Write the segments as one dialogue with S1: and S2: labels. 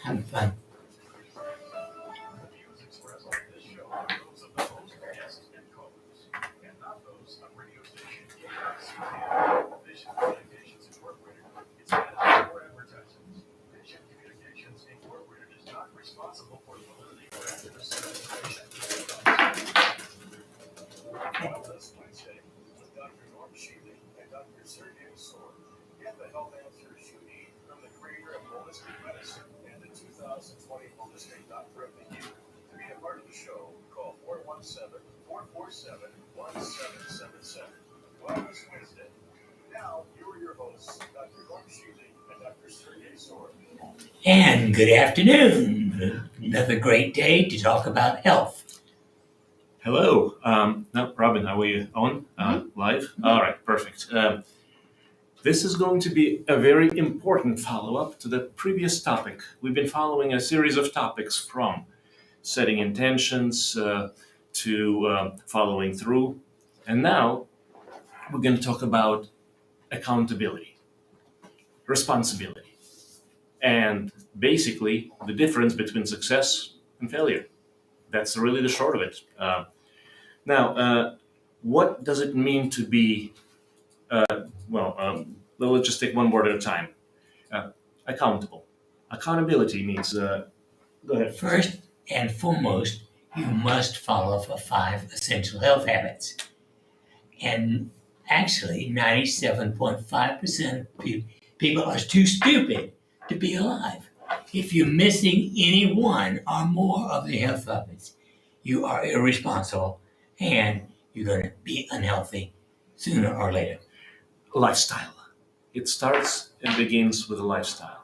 S1: Having fun. And good afternoon. Another great day to talk about health.
S2: Hello. No, Robin, are we on live? All right, perfect. This is going to be a very important follow-up to the previous topic. We've been following a series of topics from setting intentions to following through. And now we're going to talk about accountability, responsibility, and basically the difference between success and failure. That's really the short of it. Now, what does it mean to be, let's just take one word at a time. Accountable. Accountability means, go ahead.
S1: First and foremost, you must follow the 5 essential health habits. And actually, 97.5% of people are too stupid to be alive. If you're missing any one or more of the health habits, you are irresponsible and you're going to be unhealthy sooner or later.
S2: Lifestyle. It starts and begins with a lifestyle.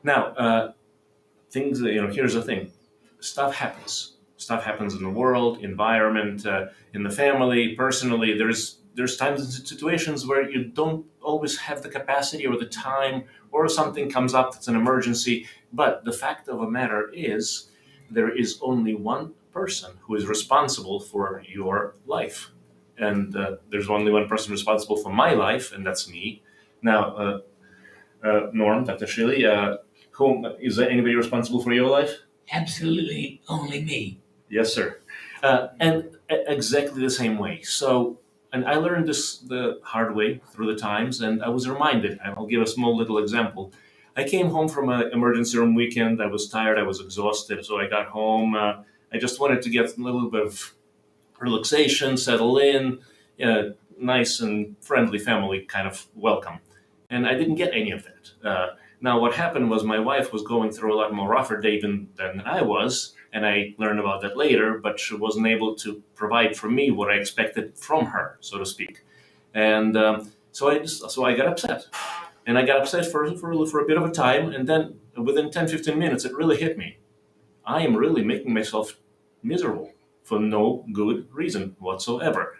S2: Now, here's the thing. Stuff happens. Stuff happens in the world, environment, in the family, personally. There's times and situations where you don't always have the capacity or the time, or something comes up that's an emergency. But the fact of the matter is, there is only one person who is responsible for your life. And there's only one person responsible for my life, and that's me. Now, Norm, Dr. Shealy, is there anybody responsible for your life?
S1: Absolutely only me.
S2: Yes, sir. And exactly the same way. So, and I learned this the hard way through the times, and I was reminded. I'll give a small little example. I came home from an emergency room weekend. I was tired. I was exhausted. So I got home. I just wanted to get a little bit of relaxation, settle in, nice and friendly family kind of welcome. And I didn't get any of that. Now, what happened was my wife was going through a lot more rougher day than I was, and I learned about that later, but she wasn't able to provide for me what I expected from her, so to speak. And so I got upset. And I got upset for a bit of a time, and then within 10-15 minutes, it really hit me. I am really making myself miserable for no good reason whatsoever.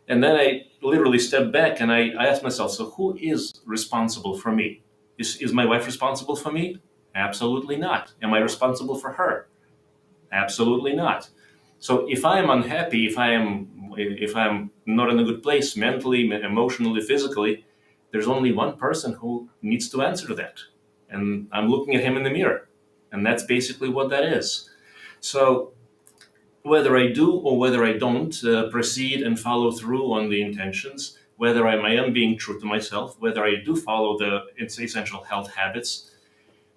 S2: And then I literally stepped back and I asked myself, so who is responsible for me? Is my wife responsible for me? Absolutely not. Am I responsible for her? Absolutely not. So if I am unhappy, if I'm not in a good place mentally, emotionally, physically, there's only one person who needs to answer to that. And I'm looking at him in the mirror. And that's basically what that is. So whether I do or whether I don't proceed and follow through on the intentions, whether I am being true to myself, whether I do follow the essential health habits.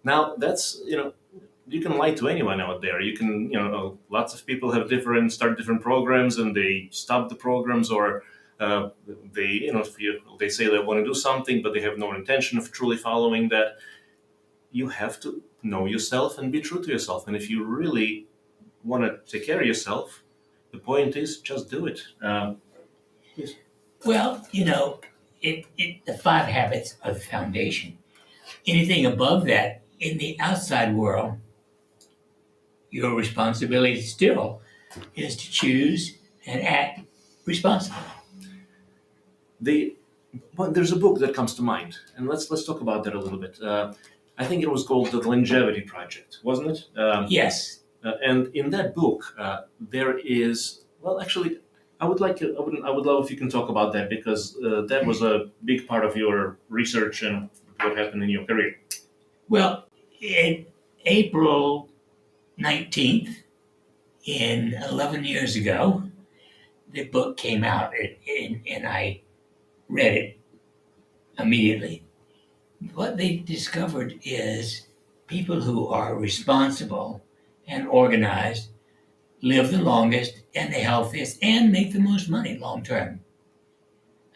S2: Now, that's, you can lie to anyone out there. You can, lots of people start different programs and they stop the programs, or they say they want to do something, but they have no intention of truly following that. You have to know yourself and be true to yourself. And if you really want to take care of yourself, the point is just do it. Yes.
S1: Well, the 5 habits are the foundation. Anything above that in the outside world, your responsibility still is to choose and act responsibly.
S2: There's a book that comes to mind, and let's talk about that a little bit. I think it was called the Longevity Project, wasn't it?
S1: Yes.
S2: And in that book, there is, well, actually, I would love if you can talk about that, because that was a big part of your research and what happened in your career.
S1: Well, in April 19th, in 11 years ago, the book came out, and I read it immediately. What they discovered is people who are responsible and organized live the longest and the healthiest and make the most money long term.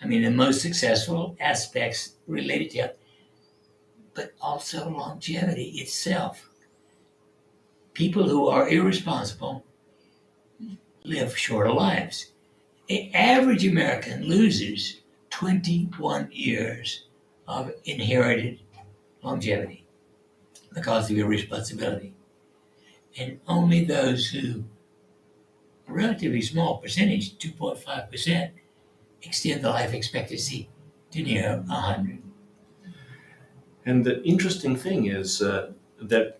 S1: I mean, the most successful aspects related to health, but also longevity itself. People who are irresponsible live shorter lives. The average American loses 21 years of inherited longevity because of irresponsibility. And only those who, a relatively small percentage, 2.5%, extend the life expectancy to near 100.
S2: And the interesting thing is that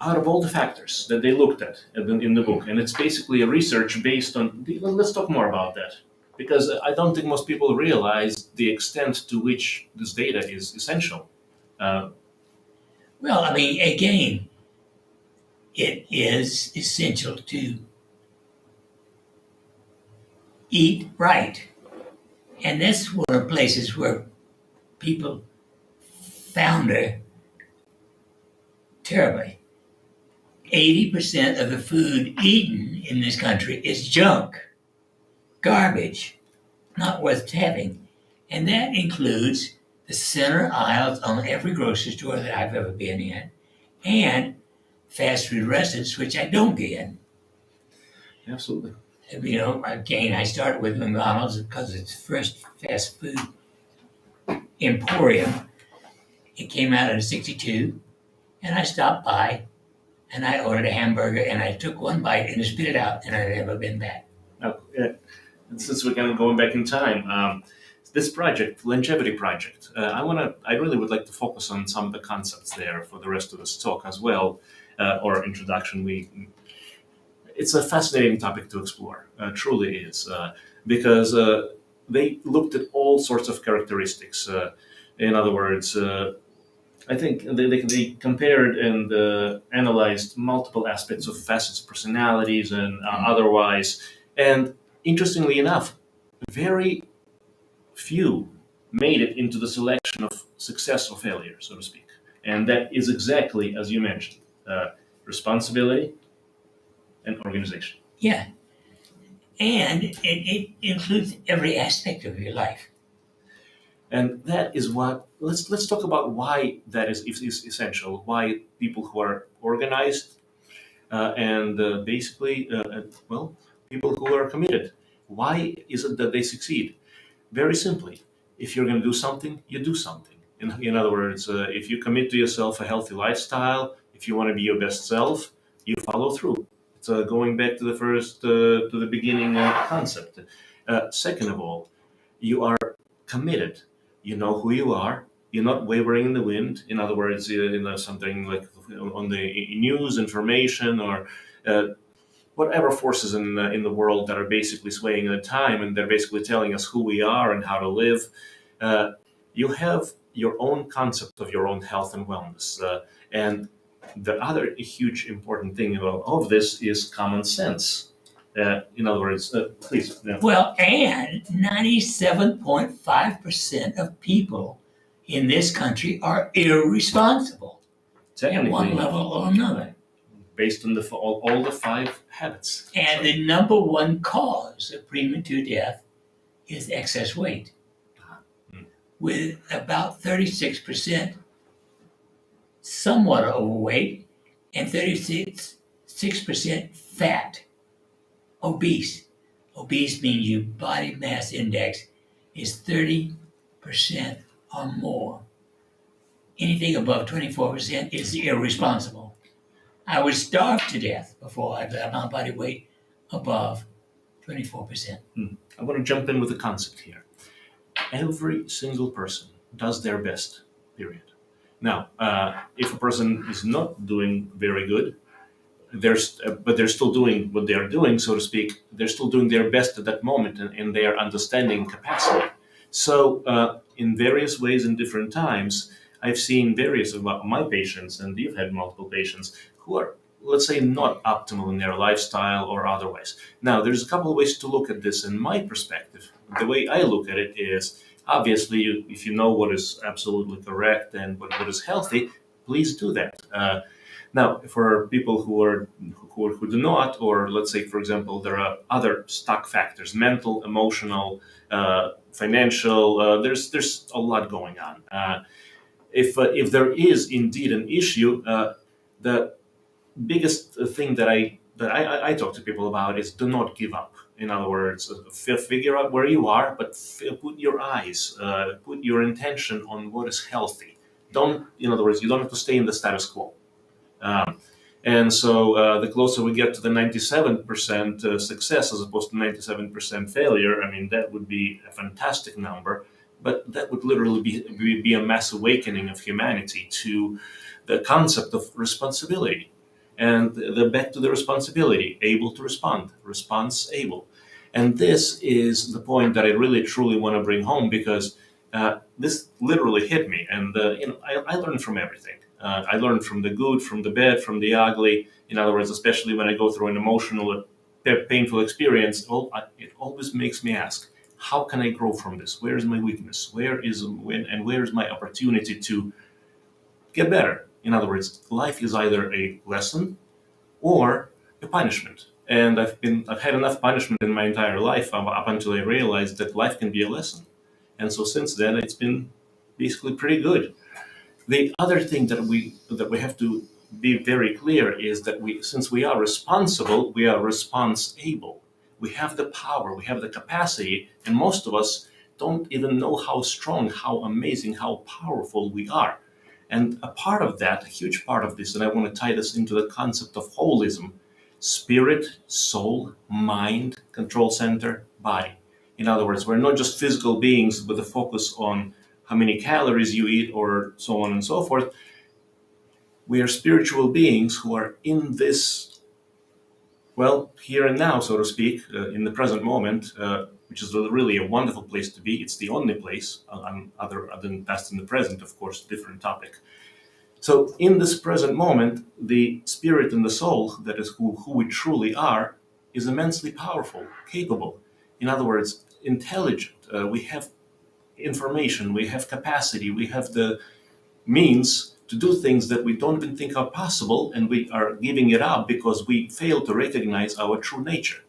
S2: out of all the factors that they looked at in the book, and it's basically a research based on, well, let's talk more about that, because I don't think most people realize the extent to which this data is essential. Uh,
S1: Well, I mean, again, it is essential to eat right. And that's one of the places where people founder terribly. 80% of the food eaten in this country is junk, garbage, not worth having. And that includes the center aisles on every grocery store that I've ever been in, and fast food restaurants, which I don't get in.
S2: Absolutely.
S1: You know, again, I started with McDonald's because it's the first fast food emporium. It came out in '62, and I stopped by and I ordered a hamburger and I took one bite and I spit it out, and I've never been back.
S2: Now, since we're kind of going back in time, this project, longevity project, I really would like to focus on some of the concepts there for the rest of this talk as well, or introduction. It's a fascinating topic to explore, truly is, because they looked at all sorts of characteristics. In other words, I think they compared and analyzed multiple aspects of facets, personalities, and otherwise. And interestingly enough, very few made it into the selection of success or failure, so to speak. And that is exactly as you mentioned, responsibility and organization.
S1: Yeah, and it includes every aspect of your life.
S2: And that is what let's talk about why that is essential. Why people who are organized and basically, well, people who are committed. Why is it that they succeed? Very simply, if you're going to do something, you do something. In other words, if you commit to yourself a healthy lifestyle, if you want to be your best self, you follow through. It's going back to the first, to the beginning concept. Second of all, you are committed. You know who you are. You're not wavering in the wind. In other words, something like on the news, information, or whatever forces in the world that are basically swaying at the time, and they're basically telling us who we are and how to live. You have your own concept of your own health and wellness. And the other huge important thing about all of this is common sense. In other words, please. Yeah.
S1: Well, and 97.5% of people in this country are irresponsible at one level or another.
S2: Based on all the 5 habits.
S1: And the number one cause of premature death is excess weight, with about 36% somewhat overweight and 36% fat, obese. Obese means your body mass index is 30% or more. Anything above 24% is irresponsible. I was starved to death before I got my body weight above 24%.
S2: I want to jump in with a concept here. Every single person does their best, period. Now, if a person is not doing very good, but they're still doing what they are doing, so to speak. They're still doing their best at that moment in their understanding capacity. So, in various ways, in different times, I've seen various of my patients, and you've had multiple patients who are, let's say, not optimal in their lifestyle or otherwise. Now, there's a couple of ways to look at this. In my perspective, the way I look at it is obviously, if you know what is absolutely correct and what is healthy, please do that. Now, for people who do not, or let's say, for example, there are other stock factors: mental, emotional, financial. There's a lot going on. If there is indeed an issue, the biggest thing that I talk to people about is do not give up. In other words, figure out where you are, but put your eyes, put your intention on what is healthy. Don't, in other words, you don't have to stay in the status quo. Um, and so the closer we get to the 97% success as opposed to 97% failure, I mean, that would be a fantastic number, but that would literally be a mass awakening of humanity to the concept of responsibility. And back to the responsibility, able to respond, response able. And this is the point that I really truly want to bring home, because this literally hit me. And I learned from everything. I learned from the good, from the bad, from the ugly. In other words, especially when I go through an emotional, painful experience, it always makes me ask, how can I grow from this? Where is my weakness? Where is my opportunity to get better? In other words, life is either a lesson or a punishment. And I've had enough punishment in my entire life up until I realized that life can be a lesson. And so since then, it's been basically pretty good. The other thing that we have to be very clear is that since we are responsible, we are response-able. We have the power, we have the capacity, and most of us don't even know how strong, how amazing, how powerful we are. And a part of that, a huge part of this, and I want to tie this into the concept of holism: spirit, soul, mind, control center, body. In other words, we're not just physical beings with a focus on how many calories you eat or so on and so forth. We are spiritual beings who are in this, well, here and now, so to speak, in the present moment, which is really a wonderful place to be. It's the only place, other than past and the present, of course, different topic. So in this present moment, the spirit and the soul, that is who we truly are, is immensely powerful, capable. In other words, intelligent. We have information, we have capacity, we have the means to do things that we don't even think are possible, and we are giving it up because we fail to recognize our true nature.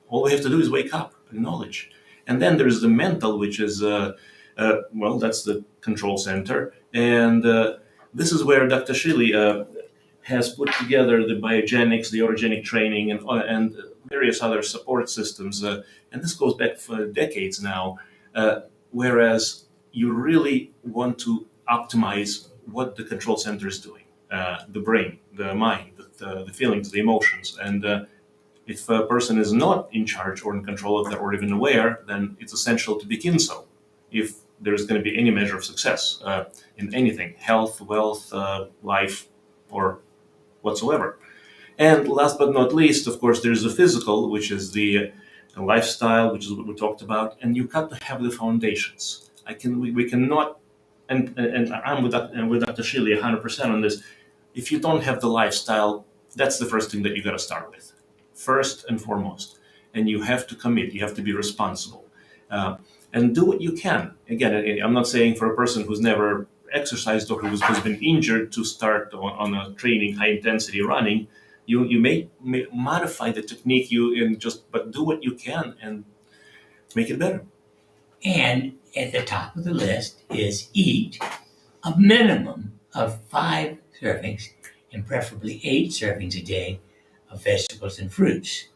S2: All we have to do is wake up, acknowledge. And then there's the mental, which is, that's the control center. And this is where Dr. Shealy has put together the biogenics, the orogenic training, and various other support systems. And this goes back for decades now. Whereas you really want to optimize what the control center is doing, the brain, the mind, the feelings, the emotions. And if a person is not in charge or in control of that or even aware, then it's essential to begin so. If there's going to be any measure of success in anything, health, wealth, life, or whatsoever. And last but not least, of course, there's the physical, which is the lifestyle, which is what we talked about, and you got to have the foundations. We cannot, and I'm with Dr. Shealy 100% on this. If you don't have the lifestyle, that's the first thing that you got to start with, first and foremost. And you have to commit. You have to be responsible, and do what you can. Again, I'm not saying for a person who's never exercised or who's been injured to start on a training, high intensity running. You may modify the technique but do what you can and make it better.
S1: And at the top of the list is eat a minimum of 5 servings and preferably 8 servings a day of vegetables and fruits.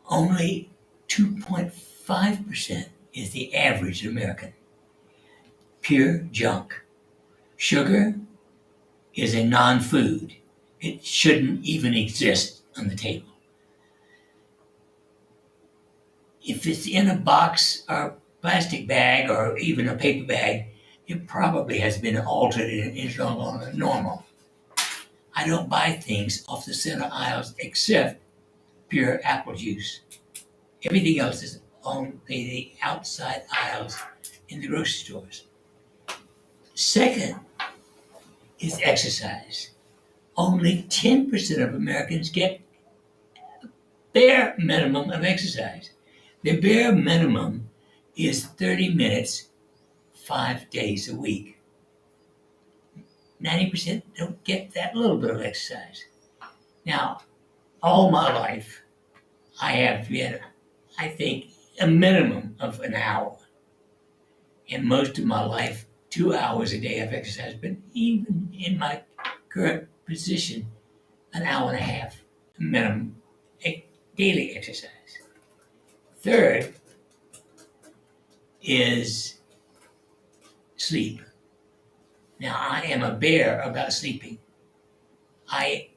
S1: Only 2.5% is the average American. Pure junk. Sugar is a non-food. It shouldn't even exist on the table. If it's in a box or plastic bag or even a paper bag, it probably has been altered and is no longer normal. I don't buy things off the center aisles except pure apple juice. Everything else is on the outside aisles in the grocery stores. Second is exercise. Only 10% of Americans get bare minimum of exercise. The bare minimum is 30 minutes, 5 days a week. 90% don't get that little bit of exercise. Now, all my life, I have been, I think, a minimum of an hour. And most of my life, 2 hours a day of exercise, but even in my current position, an hour and a half minimum daily exercise. Third is sleep. Now, I am a bear about sleeping. I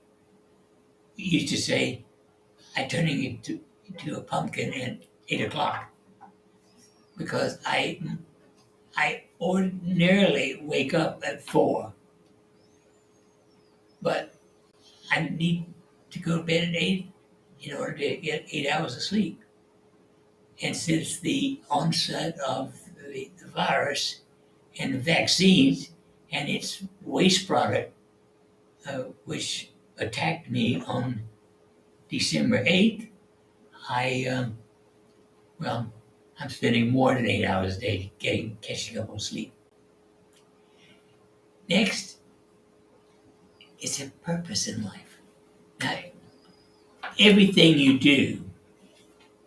S1: used to say, I turn into a pumpkin at 8 o'clock because I ordinarily wake up at 4, but I need to go to bed at 8 in order to get 8 hours of sleep. And since the onset of the virus and the vaccines and its waste product, which attacked me on December 8th, I'm spending more than 8 hours a day catching up on sleep. Next, it's a purpose in life. Now, everything you do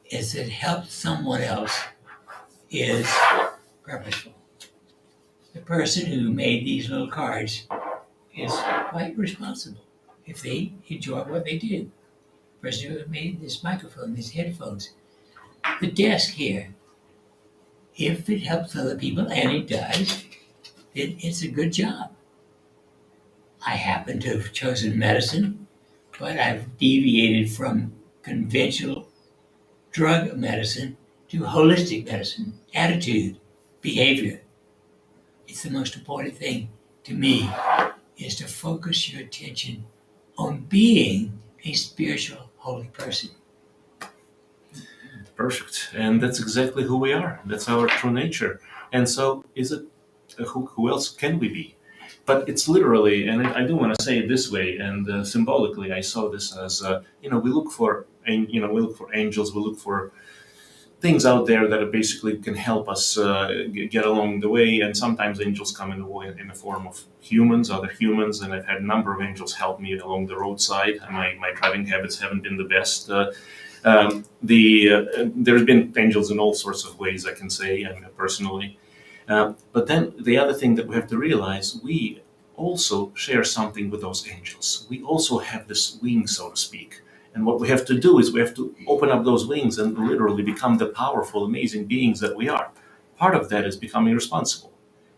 S1: is that helps someone else is purposeful. The person who made these little cards is quite responsible if they enjoy what they do. The person who made this microphone, these headphones, the desk here, if it helps other people, and it does, then it's a good job. I happen to have chosen medicine, but I've deviated from conventional drug medicine to holistic medicine, attitude, behavior. It's the most important thing to me is to focus your attention on being a spiritual, holy person.
S2: Perfect. And that's exactly who we are. That's our true nature. And so is it, who else can we be? But it's literally, and I do want to say it this way, and symbolically, I saw this as, we look for, angels, we look for things out there that basically can help us get along the way. And sometimes angels come in the form of humans, other humans, and I've had a number of angels help me along the roadside. My driving habits haven't been the best. There's been angels in all sorts of ways, I can say, personally. But then the other thing that we have to realize, we also share something with those angels. We also have this wing, so to speak. And what we have to do is we have to open up those wings and literally become the powerful, amazing beings that we are. Part of that is becoming responsible,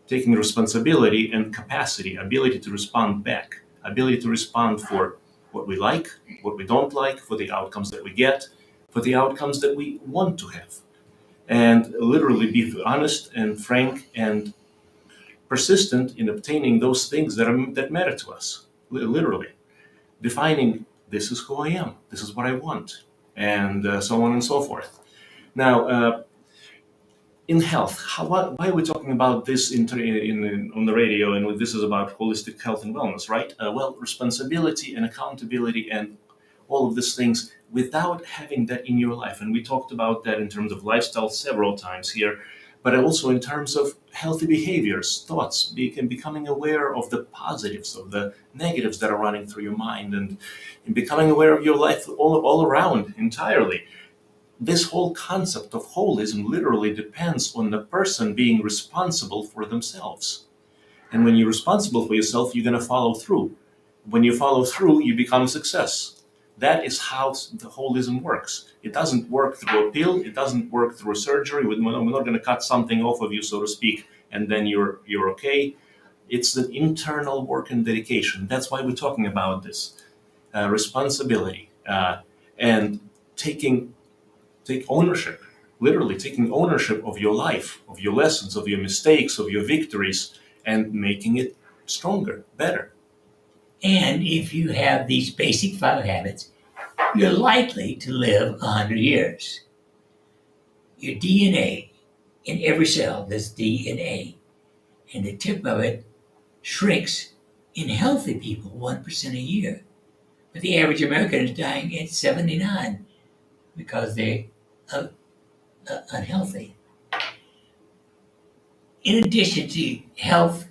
S2: taking responsibility and capacity, ability to respond back, ability to respond for what we like, what we don't like, for the outcomes that we get, for the outcomes that we want to have. And literally be honest and frank and persistent in obtaining those things that matter to us. Literally defining, this is who I am, this is what I want, and so on and so forth. Now, in health, why are we talking about this on the radio? And this is about holistic health and wellness, right? Responsibility and accountability and all of these things without having that in your life. And we talked about that in terms of lifestyle several times here, but also in terms of healthy behaviors, thoughts, becoming aware of the positives, of the negatives that are running through your mind, and becoming aware of your life all around entirely. This whole concept of holism literally depends on the person being responsible for themselves. And when you're responsible for yourself, you're going to follow through. When you follow through, you become a success. That is how the holism works. It doesn't work through a pill. It doesn't work through a surgery. We're not going to cut something off of you, so to speak, and then you're okay. It's an internal work and dedication. That's why we're talking about this responsibility and take ownership. literally taking ownership of your life, of your lessons, of your mistakes, of your victories, and making it stronger, better.
S1: And if you have these basic 5 habits, you're likely to live 100 years. Your DNA, in every cell, there's DNA, and the tip of it shrinks in healthy people 1% a year. But the average American is dying at 79 because they're unhealthy. In addition to health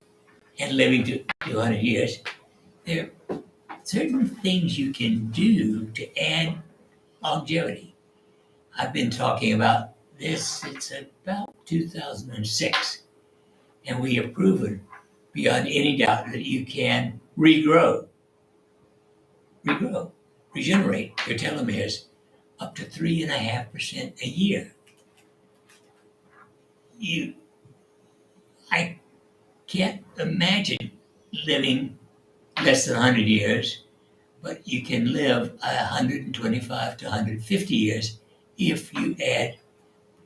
S1: and living to 200 years, there are certain things you can do to add longevity. I've been talking about this since about 2006, and we have proven beyond any doubt that you can regenerate your telomeres up to 3.5% a year. I can't imagine living less than 100 years, but you can live 125 to 150 years if you add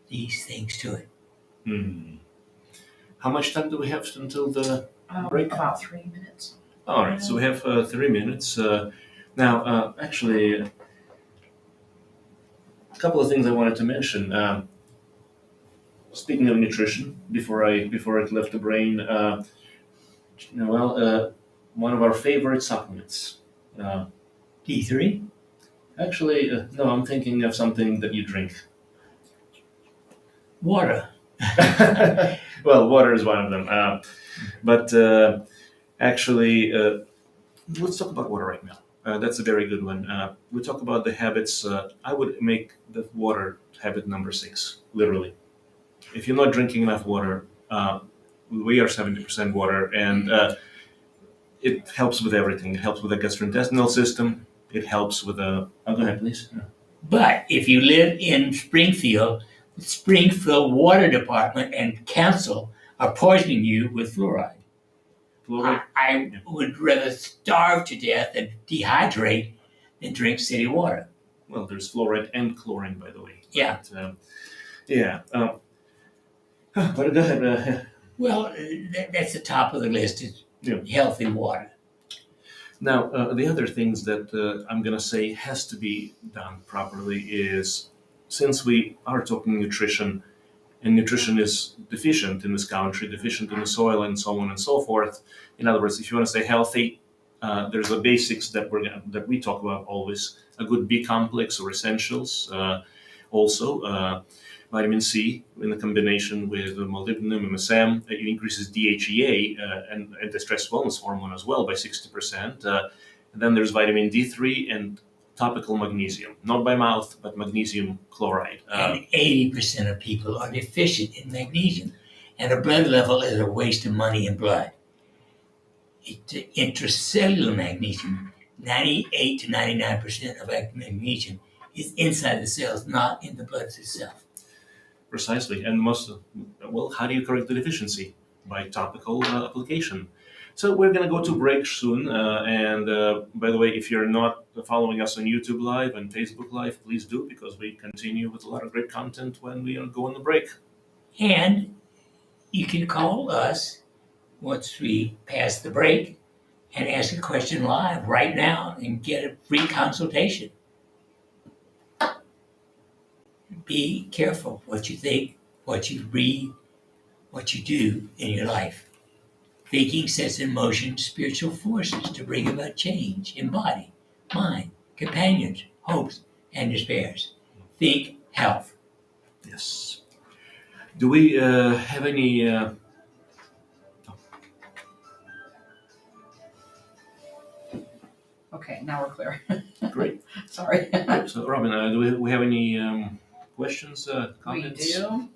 S1: these things to it.
S2: Hmm. How much time do we have until the break?
S3: About 3 minutes.
S2: All right, so we have 3 minutes. Now, actually, a couple of things I wanted to mention. Speaking of nutrition, before it left the brain, one of our favorite supplements.
S1: D3?
S2: Actually, no, I'm thinking of something that you drink.
S1: Water.
S2: Well, water is one of them. But actually, let's talk about water right now. That's a very good one. We talk about the habits. I would make the water habit number 6, literally. If you're not drinking enough water, we are 70% water, and it helps with everything. It helps with the gastrointestinal system. It helps with the... Oh, go ahead, please.
S1: But if you live in Springfield, the Springfield Water Department and Council are poisoning you with fluoride.
S2: Fluoride?
S1: I would rather starve to death and dehydrate than drink city water.
S2: Well, there's fluoride and chlorine, by the way.
S1: Yeah.
S2: But, but go ahead.
S1: Well, that's the top of the list is healthy water.
S2: Now, the other things that I'm going to say has to be done properly is, since we are talking nutrition, and nutrition is deficient in this country, deficient in the soil, and so on and so forth. In other words, if you want to stay healthy, there's the basics that we talk about always: a good B complex or essentials. Also, vitamin C in a combination with molybdenum, MSM, it increases DHEA and anti-stress wellness hormone as well by 60%. And then there's vitamin D3 and topical magnesium, not by mouth, but magnesium chloride.
S1: And 80% of people are deficient in magnesium, and a blood level is a waste of money in blood. Intracellular magnesium, 98 to 99% of magnesium is inside the cells, not in the blood itself.
S2: Precisely, and how do you correct the deficiency? By topical application. So we're going to go to break soon, and by the way, if you're not following us on YouTube Live and Facebook Live, please do, because we continue with a lot of great content when we go on the break.
S1: And you can call us once we pass the break and ask a question live right now and get a free consultation. Be careful what you think, what you read, what you do in your life. Thinking sets in motion spiritual forces to bring about change in body, mind, companions, hopes, and despairs. Think health.
S2: Yes. Do we have any...
S3: Okay, now we're clear.
S2: Great.
S3: Sorry.
S2: So, Robin, do we have any questions, comments?
S3: We do.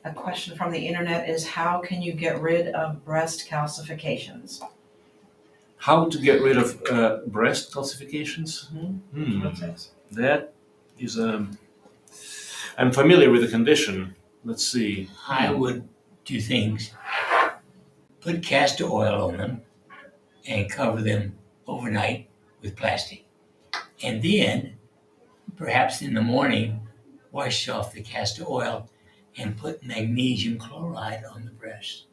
S3: A question from the internet is, how can you get rid of breast calcifications?
S2: How to get rid of breast calcifications? That is I'm familiar with the condition. Let's see.
S1: I would do things, put castor oil on them and cover them overnight with plastic. And then perhaps in the morning, wash off the castor oil and put magnesium chloride on the breast.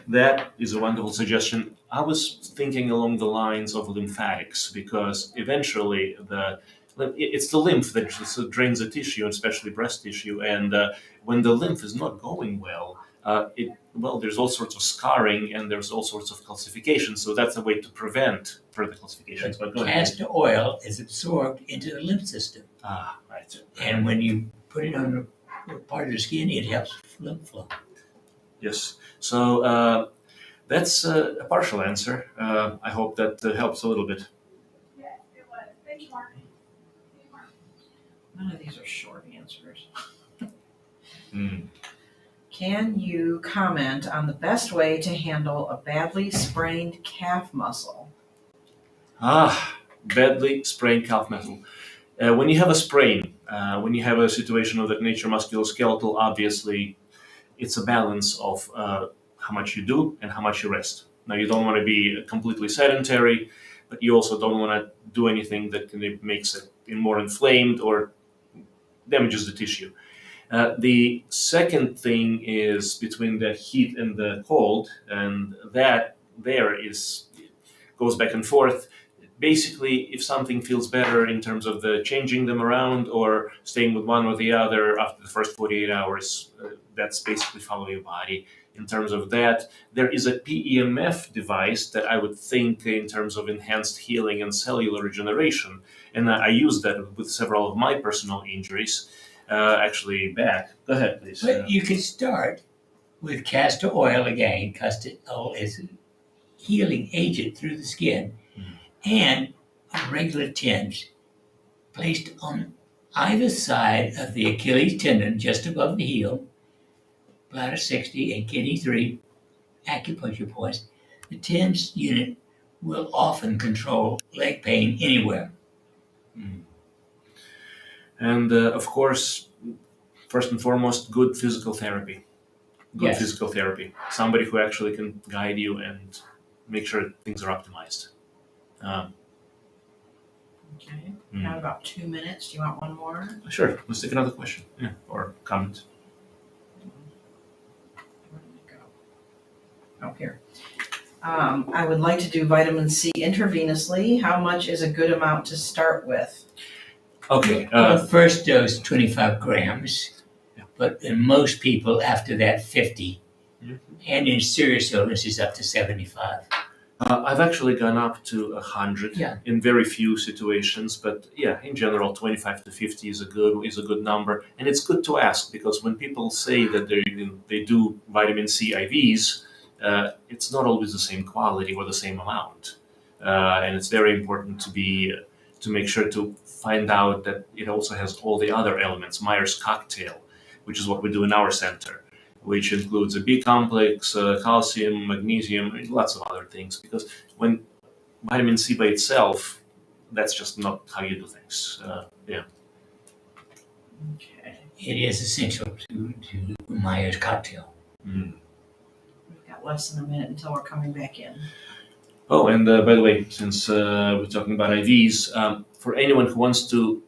S2: That is a wonderful suggestion. I was thinking along the lines of lymphatics because eventually it's the lymph that just drains the tissue, especially breast tissue, and when the lymph is not going well, there's all sorts of scarring and there's all sorts of calcification. So that's a way to prevent further calcifications. But go ahead.
S1: Castor oil is absorbed into the lymph system,
S2: Ah, right.
S1: and when you put it on the part of the skin, it helps lymph flow.
S2: Yes. So that's a partial answer. I hope that helps a little bit.
S4: Yes, it was. Thank you, Mark.
S3: None of these are short answers.
S2: Mm.
S3: Can you comment on the best way to handle a badly sprained calf muscle?
S2: Badly sprained calf muscle. When you have a sprain, when you have a situation of that nature musculoskeletal, obviously it's a balance of how much you do and how much you rest. Now, you don't want to be completely sedentary, but you also don't want to do anything that makes it more inflamed or damages the tissue. The second thing is between the heat and the cold, and that goes back and forth. Basically, if something feels better in terms of the changing them around or staying with one or the other after the first 48 hours, that's basically follow your body. In terms of that, there is a PEMF device that I would think in terms of enhanced healing and cellular regeneration, and I use that with several of my personal injuries. Actually, back. Go ahead, please.
S1: But you could start with castor oil again. Castor oil is a healing agent through the skin, and a regular tinge placed on either side of the Achilles tendon, just above the heel, bladder 60 and kidney 3 acupuncture points. The tinge unit will often control leg pain anywhere.
S2: And of course, first and foremost, good physical therapy. Good
S1: Yes.
S2: physical therapy. Somebody who actually can guide you and make sure things are optimized.
S3: Okay, we have about 2 minutes. Do you want one more?
S2: Sure, let's take another question or comment.
S3: Where did it go? Oh, here. I would like to do vitamin C intravenously. How much is a good amount to start with?
S2: Okay.
S1: First dose 25 grams, but in most people after that 50, and in serious illnesses up to 75.
S2: I've actually gone up to 100 in very few situations, but in general, 25 to 50 is a good number, and it's good to ask because when people say that they do vitamin C IVs, it's not always the same quality or the same amount, and it's very important to make sure to find out that it also has all the other elements, Myers cocktail, which is what we do in our center, which includes a B complex, calcium, magnesium, and lots of other things. Because when vitamin C by itself, that's just not how you do things.
S3: Okay.
S1: It is essential to Myers cocktail.
S2: Mm.
S3: We've got less than a minute until we're coming back in.
S2: Oh, and by the way, since we're talking about IVs, for anyone who wants to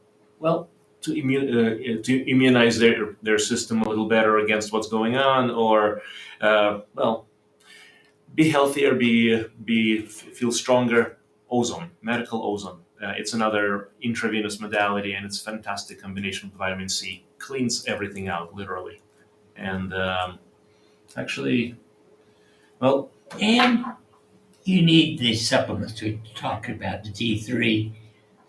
S2: immunize their system a little better against what's going on, or be healthier, feel stronger. Ozone, medical ozone. It's another intravenous modality, and it's a fantastic combination with vitamin C. Cleans everything out, literally, and
S1: And you need the supplements we talked about, the D3,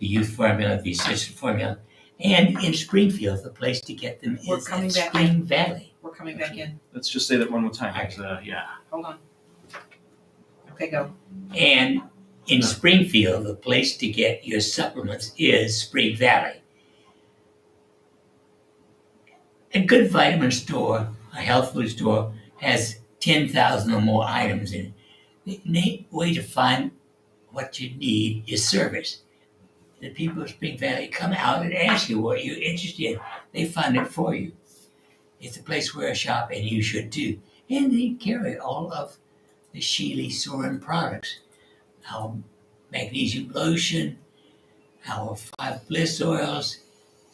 S1: the youth formula, the essential formula. And in Springfield, the place to get them
S3: We're
S1: is
S3: coming
S1: at
S3: back
S1: Spring Valley.
S3: We're coming back in.
S2: let's just say that one more time.
S1: Right.
S3: Hold on. Okay, go.
S1: And in Springfield, the place to get your supplements is Spring Valley. A good vitamin store, a health food store, has 10,000 or more items in it. The main way to find what you need is service. The people of Spring Valley come out and ask you what you're interested in. They find it for you. It's a place where I shop, and you should too. And they carry all of the Shealy-Sorin products. Magnesium lotion, our 5 bliss oils,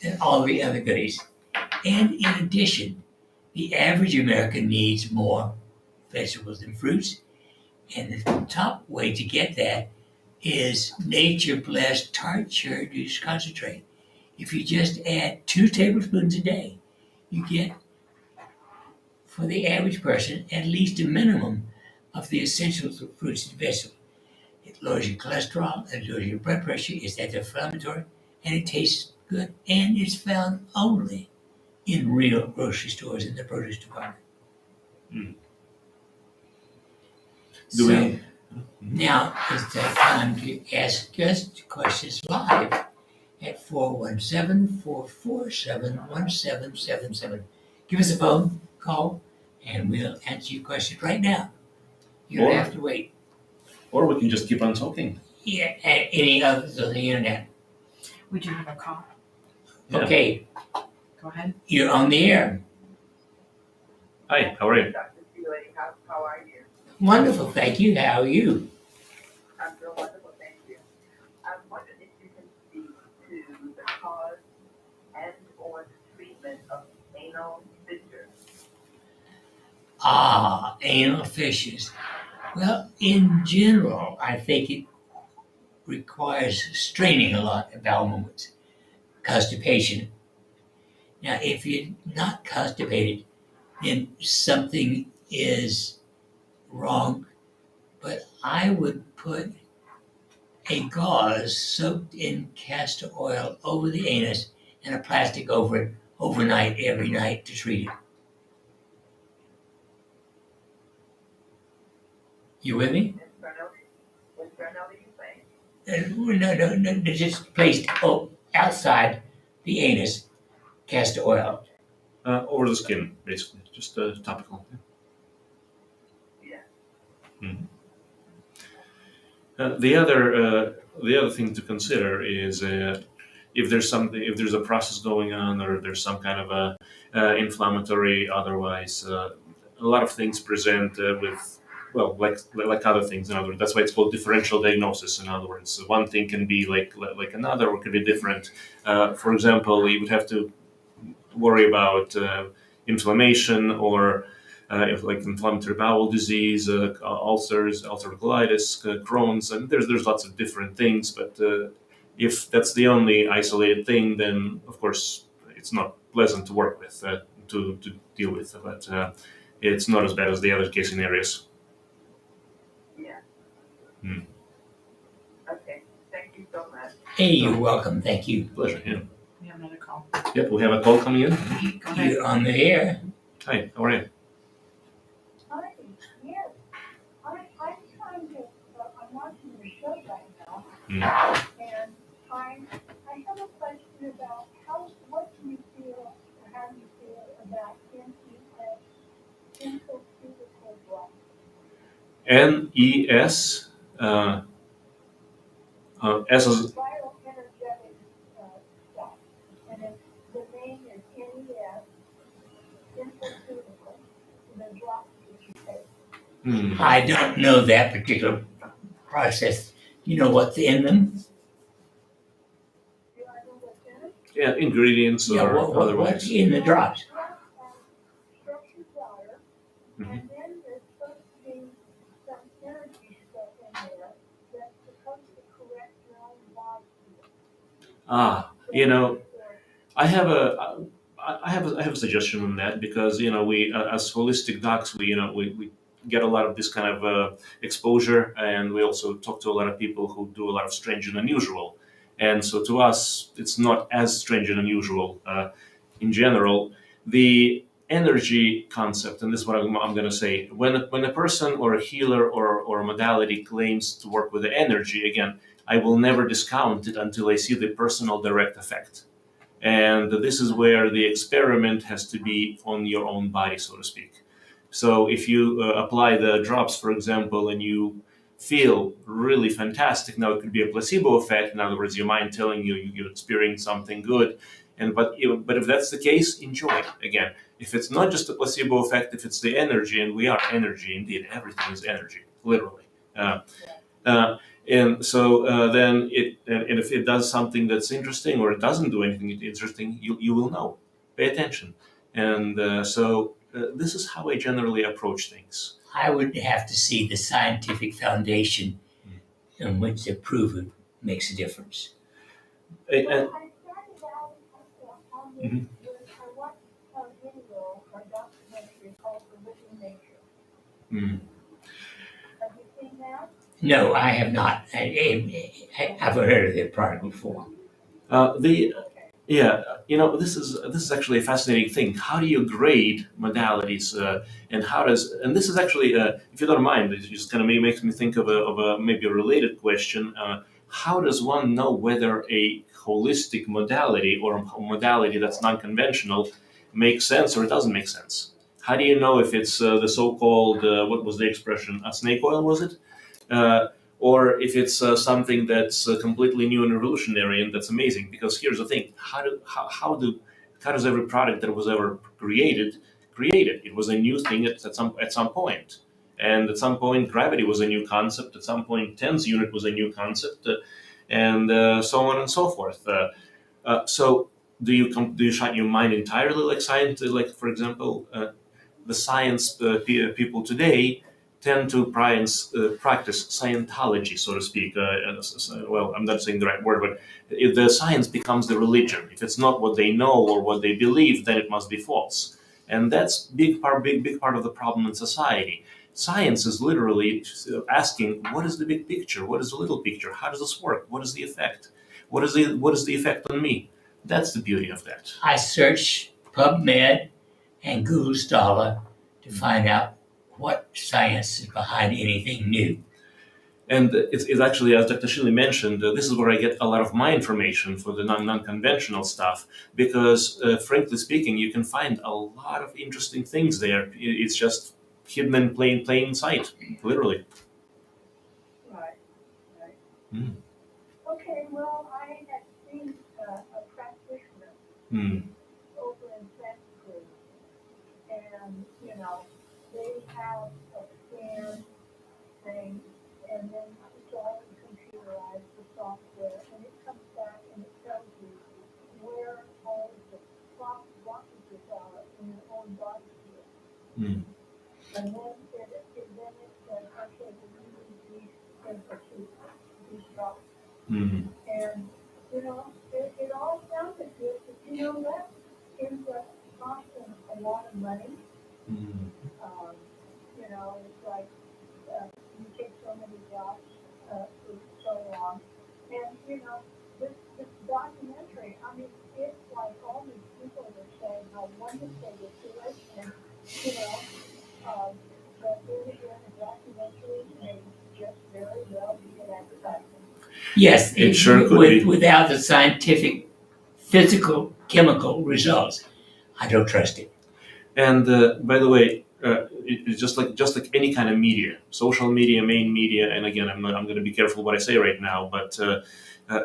S1: and all the other goodies. And in addition, the average American needs more vegetables and fruits, and the top way to get that is Nature Blessed Tart Cherry Juice Concentrate. If you just add 2 tablespoons a day, you get, for the average person, at least a minimum of the essentials of fruits and vegetables. It lowers your cholesterol, it lowers your blood pressure, it's anti-inflammatory, and it tastes good, and it's found only in real grocery stores in the produce department.
S2: Mm.
S1: Now is the time to ask us questions live at 417-447-1777. Give us a phone call, and we'll answer your question right now. You don't
S2: Or-
S1: have to wait.
S2: Or we can just keep on talking.
S1: Yeah, any others on the internet.
S3: We do have a call.
S2: Yeah.
S1: Okay,
S3: Go ahead.
S1: you're on the air.
S2: Hi, how are you?
S5: Dr. Shealy, how are you?
S1: Wonderful, thank you. How are you?
S5: I'm doing wonderful, thank you. I'm wondering if you can speak to the cause and or the treatment of anal fissures.
S1: Anal fissures. Well, in general, I think it requires straining a lot of bowel movements, constipation. Now, if you're not constipated, then something is wrong. But I would put a gauze soaked in castor oil over the anus and a plastic over it overnight, every night to treat it. You with me?
S5: Internally, you say?
S1: No, just placed outside the anus, castor oil.
S2: Over the skin, basically, just topical.
S5: Yeah.
S2: The other thing to consider is if there's a process going on, or there's some kind of a inflammatory. Otherwise, a lot of things present with, well, like other things. In other words, that's why it's called differential diagnosis. In other words, one thing can be like another, or could be different. For example, you would have to worry about inflammation, or if like inflammatory bowel disease, ulcers, ulcerative colitis, Crohn's, and there's lots of different things. But if that's the only isolated thing, then of course it's not pleasant to work with, to deal with. But it's not as bad as the other case scenarios.
S5: Yeah.
S2: Hmm.
S5: Okay, thank you so much.
S1: Hey, you're welcome. Thank you.
S2: Pleasure. Yeah.
S3: We have another call.
S2: Yep. We have a call coming in.
S3: Go ahead.
S1: You're on the air.
S2: Hi. How are you?
S4: Hi, yes. I'm trying to, I'm watching your show right now,
S2: Hmm.
S4: and I have a question about what do you feel, or how do you feel about NES, intrathecal drops?
S2: NES. S as
S4: Bioenergetic stuff, and the name is NES, intrathecal, the drops that you take.
S1: I don't know that particular process. You know what's in them?
S4: Do I know what's in it?
S2: yeah, ingredients
S1: Yeah,
S2: or
S1: what's
S2: otherwise.
S1: in the drops?
S4: Structured water,
S2: Mhm.
S4: and then there's supposed to be some energy stuff in there that's supposed to correct your own body.
S2: You know, I have a suggestion on that, because we as holistic docs, we get a lot of this kind of exposure, and we also talk to a lot of people who do a lot of strange and unusual, and so to us it's not as strange and unusual. In general, the energy concept, and this is what I'm going to say, when a person or a healer or a modality claims to work with the energy, again, I will never discount it until I see the personal direct effect. And this is where the experiment has to be on your own body, so to speak. So if you apply the drops, for example, and you feel really fantastic, now it could be a placebo effect. In other words, your mind telling you you're experiencing something good. But if that's the case, enjoy it. Again, if it's not just a placebo effect, if it's the energy, and we are energy indeed, everything is energy, literally. And so then and if it does something that's interesting or it doesn't do anything interesting, you will know. Pay attention. And this is how I generally approach things.
S1: I would have to see the scientific foundation in which the proven makes a difference.
S2: And,
S4: Well, I started out on this
S2: Mhm.
S4: with, I watched a video or documentary called The Living Nature.
S2: mm,
S4: Have you seen that?
S1: No, I have not. I've heard of the product before.
S2: the
S4: Okay.
S2: Yeah, this is actually a fascinating thing. How do you grade modalities, and this is actually, if you don't mind, it just kind of makes me think of a maybe a related question. How does one know whether a holistic modality or a modality that's non-conventional makes sense or it doesn't make sense? How do you know if it's the so-called what was the expression? A snake oil, was it? Uh, or if it's something that's completely new and revolutionary and that's amazing. Because here's the thing: how does every product that was ever created? It was a new thing at some point, and at some point gravity was a new concept. At some point, TENS unit was a new concept, and so on and so forth. So do you shut your mind entirely like science? Like for example, the science people today tend to practice Scientology, so to speak. Well, I'm not saying the right word, but if the science becomes the religion, if it's not what they know or what they believe, then it must be false, and that's big part of the problem in society. Science is literally asking, what is the big picture? What is the little picture? How does this work? What is the effect? What is the effect on me? That's the beauty of that.
S1: I searched PubMed and Google Scholar to find out what science is behind anything new.
S2: And it's actually, as Dr. Shealy mentioned, this is where I get a lot of my information for the non-conventional stuff, because frankly speaking, you can find a lot of interesting things there. It's just hidden in plain sight, literally.
S4: Right, right.
S2: Mm.
S4: Okay, well, I had seen a practitioner
S2: Mm.
S4: over in Santa Cruz, and, they have a scan thing, and then it's all computerized, the software, and it comes back and it tells you where all of the blockages are in your own body field.
S2: Mm.
S4: And then it says, okay, well, you need these things, these drops.
S2: Mm.
S4: And, it all sounded good, but that ends up costing a lot of money.
S2: Mm.
S4: It's like, you take so many drops, for so long. And, this documentary, I mean, it's like all these people were saying how wonderful this is, and, but then again, the documentary may just very well be an advertisement.
S1: Yes,
S2: It sure could be.
S1: without the scientific, physical, chemical results, I don't trust it.
S2: And by the way, it's just like any kind of media, social media, main media. And again, I'm going to be careful what I say right now, but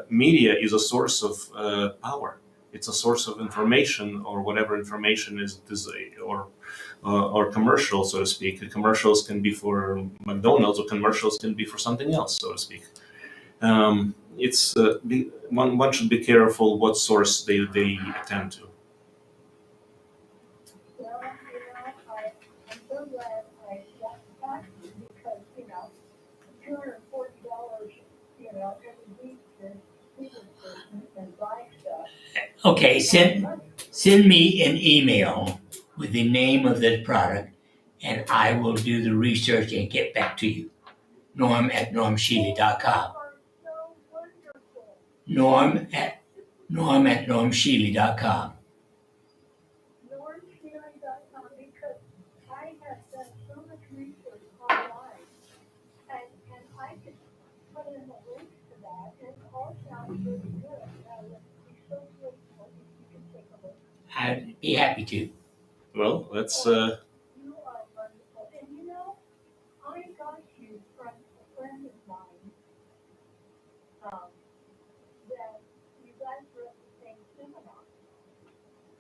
S2: media is a source of power. It's a source of information, or whatever information is or commercial, so to speak. Commercials can be for McDonald's, or commercials can be for something else, so to speak. It's one should be careful what source they attend to.
S4: Well, I'm so glad I got to talk to you because, $240, every week to see this person and buy stuff.
S1: Okay, send me an email with the name of the product, and I will do the research and get back to you. Norm@normshealy.com.
S4: You are so wonderful.
S1: Norm@normshealy.com.
S4: NormShealy.com, because I have done so much research online, and I could put in the links to that, and it all sounds really good. I would be so grateful if you could take a look.
S1: I'd be happy to.
S2: Well, let's.
S4: You are wonderful. And I got you from a friend of mine, that you guys were at the same seminar.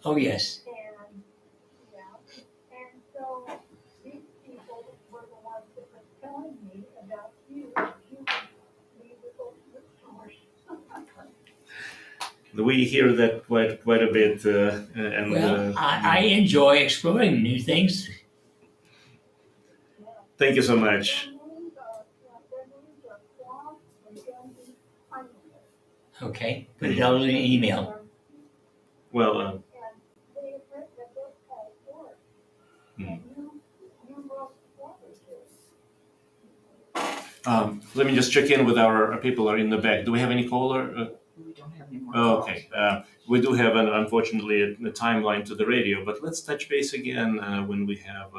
S1: Oh, yes.
S4: And, and so these people were the ones that were telling me about you. You were
S2: We hear that quite a bit, and
S1: Well, I enjoy exploring new things.
S2: thank you so much.
S4: Their names are Squash and Dandy Honeymoon.
S1: Okay, put it all in an email.
S2: Well,
S4: And they've written a book called Fork. And you wrote Fork.
S2: let me just check in with our people are in the back. Do we have any caller?
S3: We don't have any more
S2: Oh,
S3: calls.
S2: okay. We do have, unfortunately, a timeline to the radio, but let's touch base again when we have.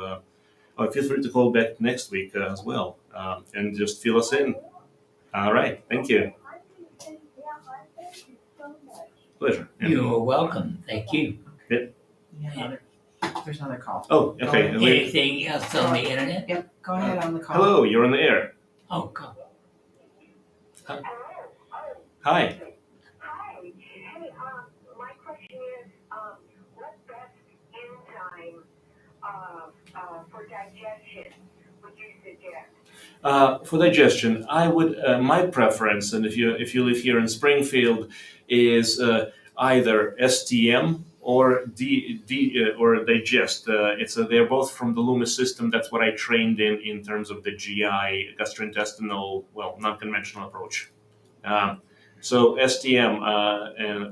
S2: Feel free to call back next week as well, and just fill us in. All right. Thank you.
S4: I thank you so much.
S2: Pleasure. Yeah.
S1: You're welcome. Thank you.
S3: Yeah, there's another call.
S2: Oh, okay.
S1: Anything else on the internet?
S3: Yep, go ahead on the call.
S2: Hello, you're on the air.
S1: Oh, God.
S2: Hi.
S5: Hi. Hey, my question is, what best enzyme for digestion would you suggest?
S2: For digestion, I would my preference, and if you live here in Springfield, is either STM or or Digest. They're both from the Loomis system. That's what I trained in terms of the GI gastrointestinal, non-conventional approach. So STM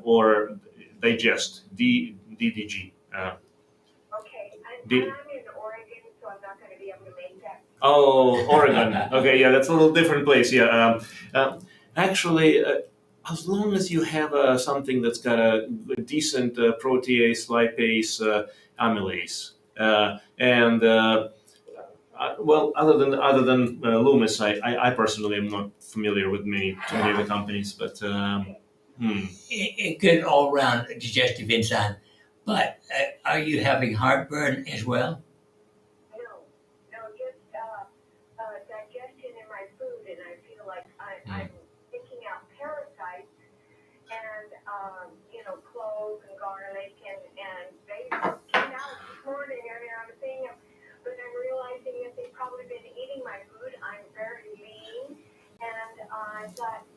S2: or Digest, DDG.
S5: Okay, and
S2: D-
S5: I'm in Oregon, so I'm not going to be able to make that.
S2: Oh, Oregon. Okay, yeah, that's a little different place. Yeah. Actually, as long as you have something that's got a decent protease, lipase, amylase, other than Loomis, I personally am not familiar with too many of the companies, but
S1: A good all-round digestive enzyme. But are you having heartburn as well?
S5: No, just digestion in my food, and I feel like I'm picking out parasites and cloves and garlic, and they came out this morning, and I'm seeing them, but I'm realizing that they've probably been eating my food. I'm very lean, and I thought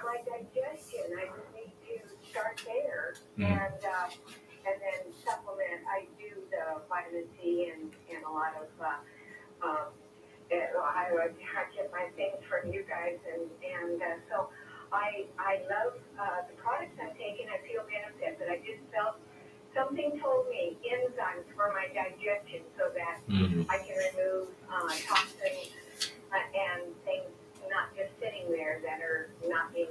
S5: my digestion, I just need to start there, and then supplement. I do the vitamin C and a lot of. I get my things from you guys, and so I love the products I'm taking. I feel benefit, but I just felt something told me enzymes for my digestion so that I can remove toxins and things not just sitting there that are not being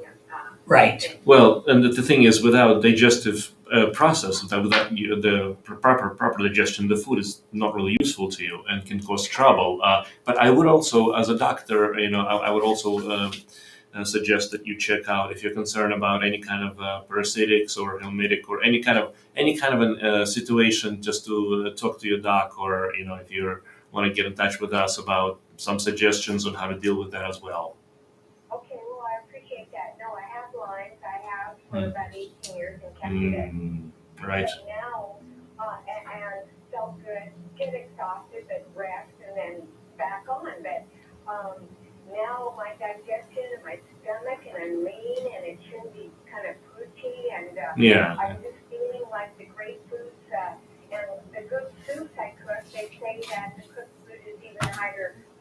S1: Right.
S2: well, and the thing is, without digestive process, without the proper digestion, the food is not really useful to you and can cause trouble. But I would also, as a doctor, I would also suggest that you check out if you're concerned about any kind of parasitics or helmintic or any kind of a situation, just to talk to your doc, or if you want to get in touch with us about some suggestions on how to deal with that as well.
S5: Okay, well, I appreciate that. No, I have Lyme. I have for about 18 years and kept it.
S2: Right.
S5: But now, and felt good, get exhausted, but rest, and then back on. But now my digestion and my stomach, and I'm lean, and it shouldn't be kind of poochy, and I'm just feeling like the great foods and the good soups I cook. They say that the cooked food is even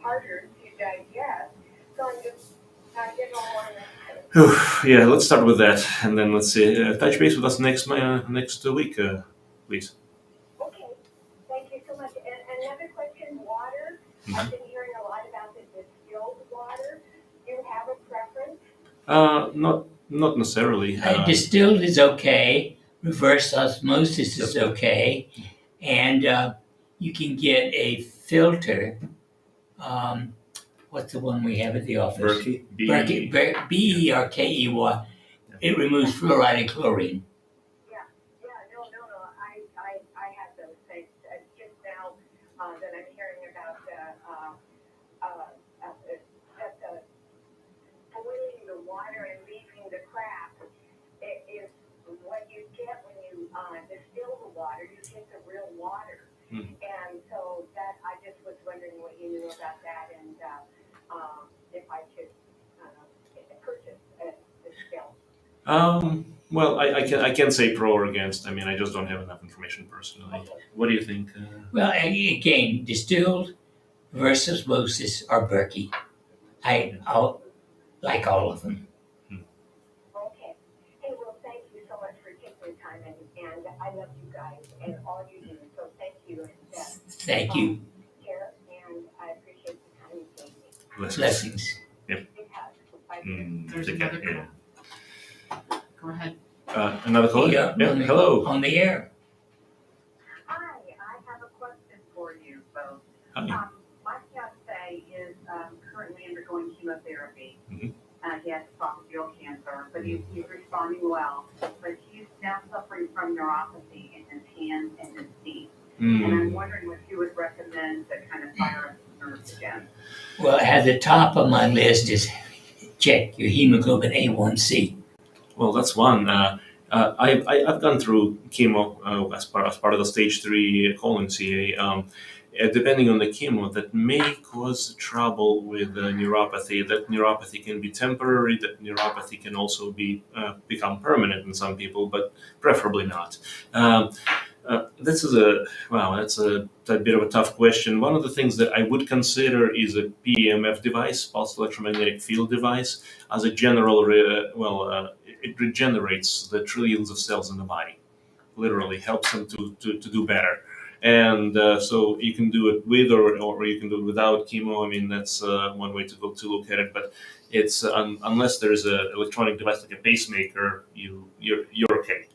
S5: harder to digest. So I'm just
S2: yeah, let's start with that, and then let's see. Touch base with us next week, please.
S5: Okay, thank you so much. And another question, water. I've been hearing a lot about the distilled water. Do you have a preference?
S2: Not necessarily.
S1: Distilled is okay. Reverse osmosis is okay. And you can get a filter. What's the one we have at the office?
S2: Berkey.
S1: Berkey. It removes fluoride and chlorine.
S5: No. I have those things. Just now that I'm hearing about boiling the water and leaving the crap, it is what you get when you distill the water. You get the real water. And so that I just was wondering what you knew about that, and if I should purchase a distill.
S2: Well, I can't say pro or against. I mean, I just don't have enough information personally. What do you think?
S1: Well, again, distilled versus osmosis or Berkey. I like all of them.
S5: Okay. Hey, well, thank you so much for taking the time, and I love you guys and all you do. So thank you, and
S1: Thank you.
S5: care, and I appreciate the time you gave me.
S1: Blessings.
S5: Big hug. Bye.
S3: There's
S2: Take care,
S3: another
S2: yeah.
S3: Go ahead.
S2: Another caller?
S1: Yeah,
S2: Hello.
S1: On the air.
S5: Hi, I have a question for you both.
S2: Hi.
S5: My fiance is currently undergoing chemotherapy.
S2: Mhm.
S5: He has esophageal cancer, but he's responding well. But he's now suffering from neuropathy in his hands and his feet. And I'm wondering what you would recommend to kind of fire up his nerves again.
S1: Well, at the top of my list is check your hemoglobin A1C.
S2: Well, that's one. I've gone through chemo as part of the stage 3 colon CA. Depending on the chemo, that may cause trouble with neuropathy. That neuropathy can be temporary. That neuropathy can also become permanent in some people, but preferably not. This is that's a bit of a tough question. One of the things that I would consider is a PEMF device, pulse electromagnetic field device, as a general. It regenerates the trillions of cells in the body. Literally helps them to do better. And so you can do it with or you can do it without chemo. I mean, that's one way to look at it. But it's unless there's an electronic device like a pacemaker, you're okay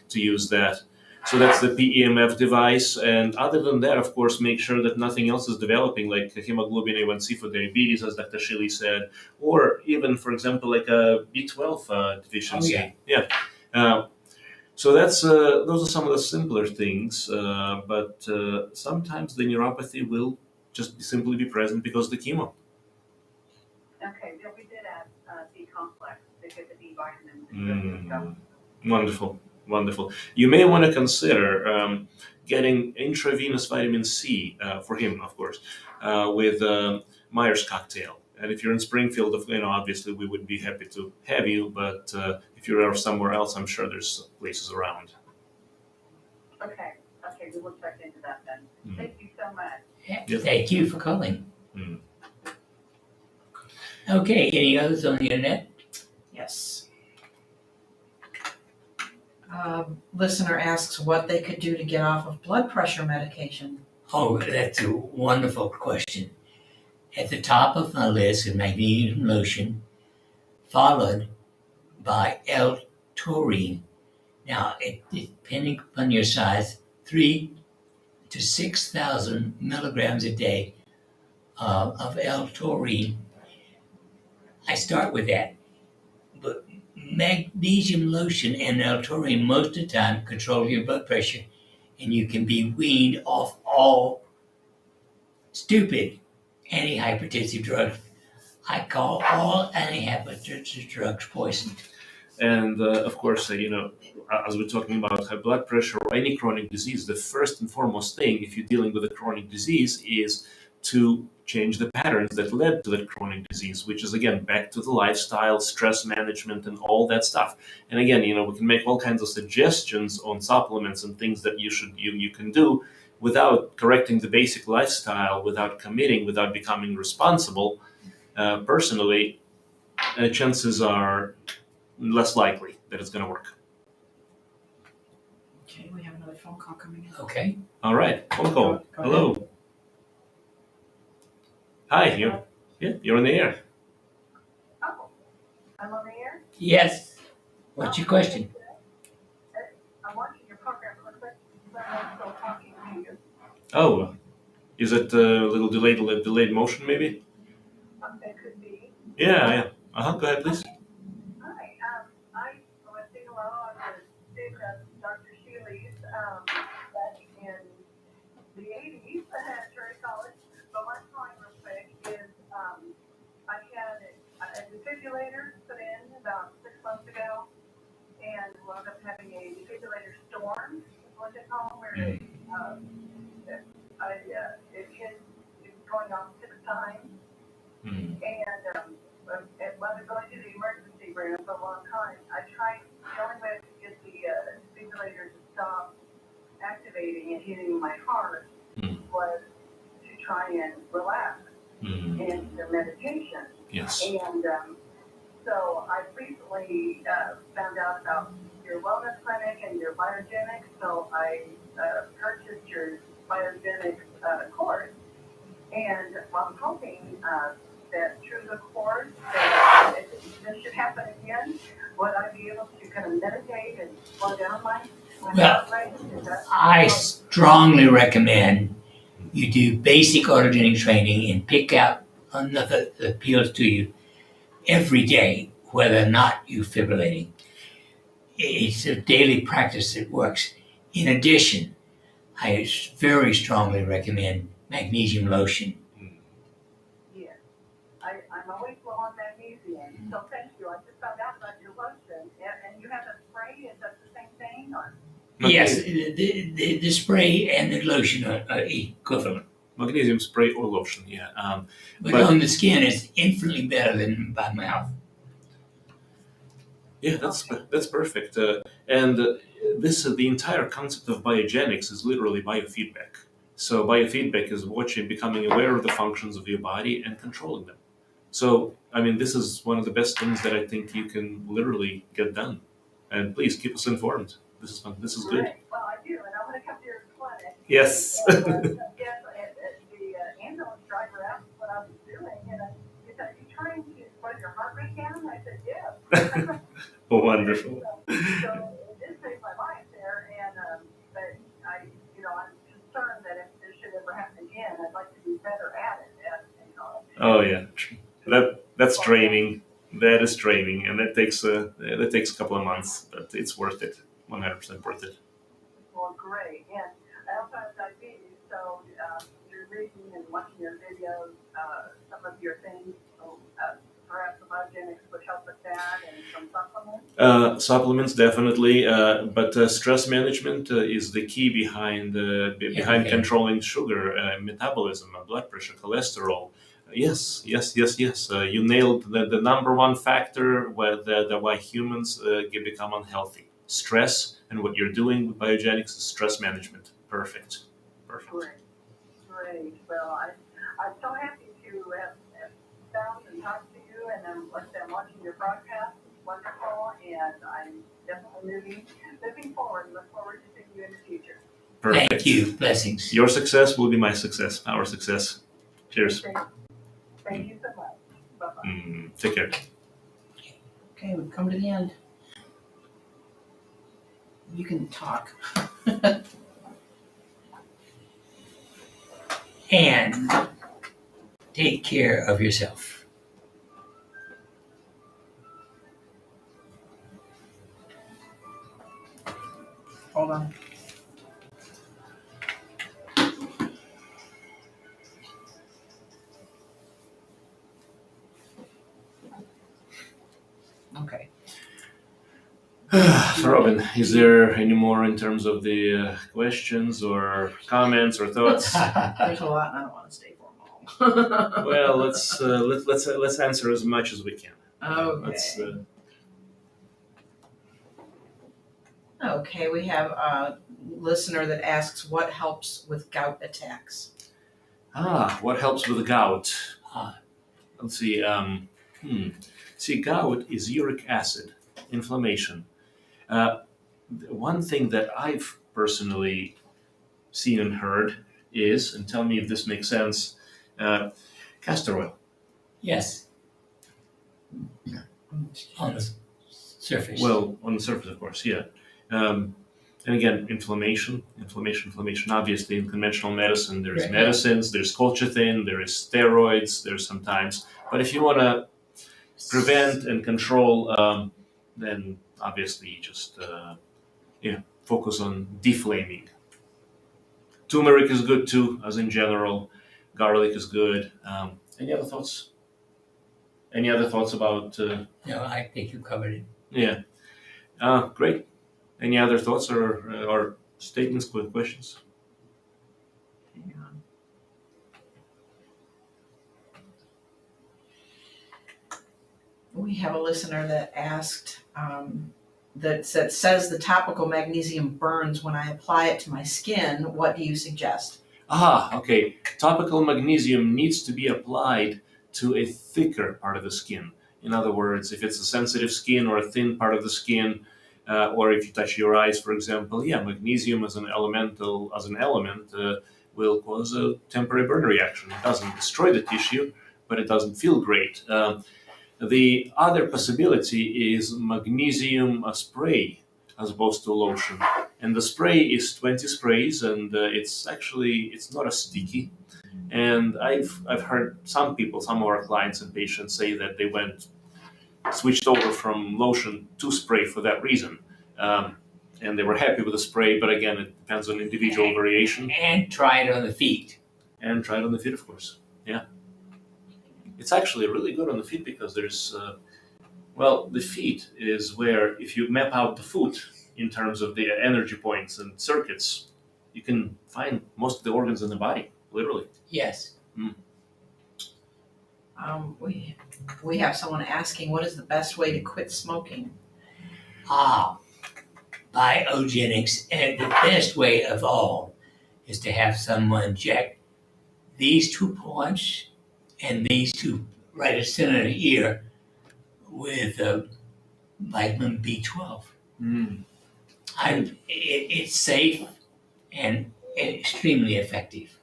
S2: to use that. So that's the PEMF device. And other than that, of course, make sure that nothing else is developing, like hemoglobin A1C for diabetes, as Dr. Shealy said, or even, for example, like a B12 deficiency.
S1: Oh, yeah.
S2: So that's those are some of the simpler things, but sometimes the neuropathy will just simply be present because of the chemo.
S5: Okay, yeah, we did add B complex to get the B vitamins and stuff.
S2: Wonderful. You may want to consider getting intravenous vitamin C for him, of course, with Myers cocktail. And if you're in Springfield, obviously we would be happy to have you. But if you're somewhere else, I'm sure there's places around.
S5: Okay, we will check into that then. Thank you so much.
S2: Yep.
S1: Thank you for calling.
S2: Mm.
S1: Okay, any others on the internet?
S3: Yes. Listener asks what they could do to get off of blood pressure medication.
S1: Oh, that's a wonderful question. At the top of my list is magnesium lotion, followed by L-taurine. Now, depending upon your size, 3 to 6,000 milligrams a day of L-taurine. I start with that. But magnesium lotion and L-taurine most of the time control your blood pressure, and you can be weaned off all stupid antihypertensive drugs. I call all antihypertensive drugs poison.
S2: And of course, as we're talking about high blood pressure or any chronic disease, the first and foremost thing, if you're dealing with a chronic disease, is to change the patterns that led to that chronic disease, which is, again, back to the lifestyle, stress management, and all that stuff. And again, we can make all kinds of suggestions on supplements and things that you can do without correcting the basic lifestyle, without committing, without becoming responsible. Personally, chances are less likely that it's going to work.
S3: Okay, we have another phone call coming in.
S1: Okay.
S2: All right, phone call.
S3: Go
S2: Hello. Hi, you're on the air.
S5: Oh, I'm on the air?
S1: Yes. What's your question?
S5: I'm watching your program, but I'm still talking to you.
S2: Oh, is it a little delayed motion maybe?
S5: It could be.
S2: Yeah. Go ahead, please.
S5: Hi, I was saying hello. I was seeing Dr. Shealy's back in the 80s during college. But my point real quick is I had a defibrillator put in about 6 months ago and wound up having a defibrillator storm, is what they call them, where it's going off 6 times. And it wasn't going to the emergency room for a long time. I tried the only way I could get the defibrillator to stop activating and hitting my heart was to try and relax in the meditation.
S2: Yes.
S5: And so I recently found out about your wellness clinic and your biogenics, so I purchased your biogenics course. And I'm hoping that through the course, that if this should happen again, would I be able to kind of meditate and slow down my heart rate?
S1: I strongly recommend you do basic autogenic training and pick out another that appeals to you every day, whether or not you're fibrillating. It's a daily practice that works. In addition, I very strongly recommend magnesium lotion.
S5: Yes. I'm always low on magnesium, so thank you. I just found out about your lotion. And you have a spray, is that the same thing? Or?
S1: Yes, the spray and the lotion are equivalent.
S2: Magnesium spray or lotion, yeah.
S1: But on the skin, it's infinitely better than by mouth.
S2: Yeah, that's perfect. This the entire concept of biogenics is literally biofeedback. So biofeedback is becoming aware of the functions of your body and controlling them. So I mean, this is one of the best things that I think you can literally get done. And please keep us informed. This is fun. This is good.
S5: Right. Well, I do, and I'm going to come to your clinic.
S2: Yes.
S5: And, yes, the ambulance driver asked what I was doing, and he said, "Are you trying to slow your heart rate down?" I said, "Yes."
S2: Wonderful.
S5: So it did save my life there, and but I'm concerned that if this should ever happen again, I'd like to be better at it.
S2: Oh yeah, that's training. That is training, and that takes a couple of months, but it's worth it. 100% worth it.
S5: Well, great. And I also have diabetes, so you're reading and watching your videos, some of your things. So, perhaps the biogenics would help with that, and some supplements.
S2: Supplements definitely, but stress management is the key behind controlling sugar, metabolism, blood pressure, cholesterol. Yes. You nailed the number one factor why humans become unhealthy. Stress, and what you're doing with biogenics is stress management. Perfect.
S5: Great. Well, I'm so happy to have found and talked to you, and I'm watching your broadcast. It's wonderful, and I'm definitely moving forward and look forward to seeing you in the future.
S2: Perfect.
S1: Thank you. Blessings.
S2: Your success will be my success. Our success. Cheers.
S5: Thank you so much. Bye-bye.
S2: Take care.
S3: Okay, we've come to the end. You can talk.
S1: And take care of yourself.
S3: Hold on. Okay.
S2: So Robin, is there any more in terms of the questions or comments or thoughts?
S3: There's a lot, and I don't want to stay for them all.
S2: Well, let's answer as much as we can.
S3: Okay. Okay, we have a listener that asks what helps with gout attacks.
S2: What helps with gout? Let's see. See, gout is uric acid inflammation. One thing that I've personally seen and heard is, and tell me if this makes sense, castor oil.
S1: Yes. On the surface.
S2: Well, on the surface, of course, yeah. And again, inflammation. Obviously, in conventional medicine, there's
S1: Right.
S2: medicines, there's colchicine, there is steroids, there's sometimes. But if you want to prevent and control, then obviously just focus on deflaming. Turmeric is good too, as in general. Garlic is good. Any other thoughts? Any other thoughts about?
S1: No, I think you covered it.
S2: Yeah. Great. Any other thoughts or statements, questions?
S3: Hang on. We have a listener that asked that says the topical magnesium burns when I apply it to my skin. What do you suggest?
S2: Okay. Topical magnesium needs to be applied to a thicker part of the skin. In other words, if it's a sensitive skin or a thin part of the skin, or if you touch your eyes, for example, magnesium as an element will cause a temporary burn reaction. It doesn't destroy the tissue, but it doesn't feel great. The other possibility is magnesium spray as opposed to lotion. And the spray is 20 sprays, and it's not as sticky. And I've heard some of our clients and patients say that they switched over from lotion to spray for that reason. And they were happy with the spray, but again, it depends on individual variation.
S1: And try it on the feet.
S2: And try it on the feet, of course. Yeah. It's actually really good on the feet because there's, the feet is where, if you map out the foot in terms of the energy points and circuits, you can find most of the organs in the body, literally.
S1: Yes.
S3: We have someone asking, what is the best way to quit smoking?
S1: Biogenics, and the best way of all is to have someone check these 2 points and these 2 right at center of the ear with vitamin B12. It's safe and extremely effective.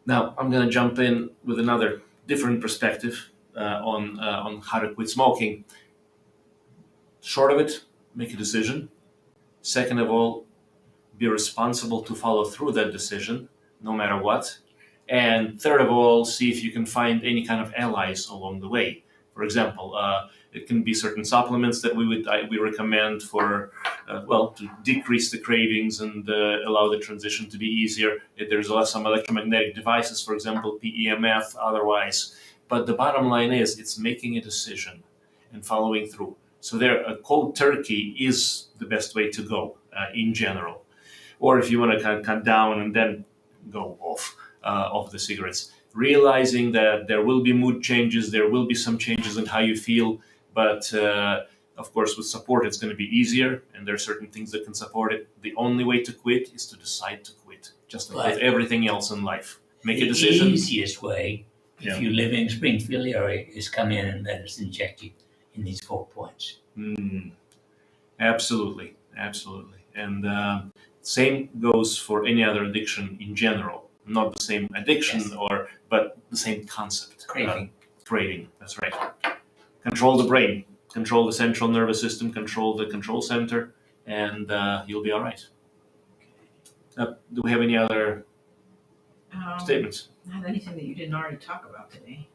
S2: Now, I'm going to jump in with another different perspective on how to quit smoking. Short of it, make a decision. Second of all, be responsible to follow through that decision, no matter what. And third of all, see if you can find any kind of allies along the way. For example, it can be certain supplements that we recommend for, to decrease the cravings and allow the transition to be easier. There's some electromagnetic devices, for example, PEMF, otherwise. But the bottom line is, it's making a decision and following through. So a cold turkey is the best way to go in general. Or if you want to cut down and then go off the cigarettes. Realizing that there will be mood changes, there will be some changes in how you feel, but of course with support it's going to be easier, and there are certain things that can support it. The only way to quit is to decide to quit, just like with everything else in life. Make a decision.
S1: The easiest way, if you live in Springfield area, is come in and let us inject you in these 4 points.
S2: Absolutely. And same goes for any other addiction in general. Not the same addiction, but the same concept. Craving, that's right. Control the brain, control the central nervous system, control the control center, and you'll be all right. Do we have any other statements?
S3: Not anything that you didn't already talk about today.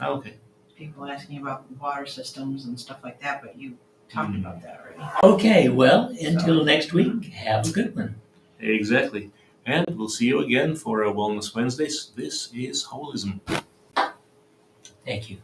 S2: Okay.
S3: People asking about water systems and stuff like that, but you talked about that already.
S1: Okay, well, until next week, have a good one.
S2: Exactly. And we'll see you again for Wellness Wednesdays. This is Holism.
S1: Thank you.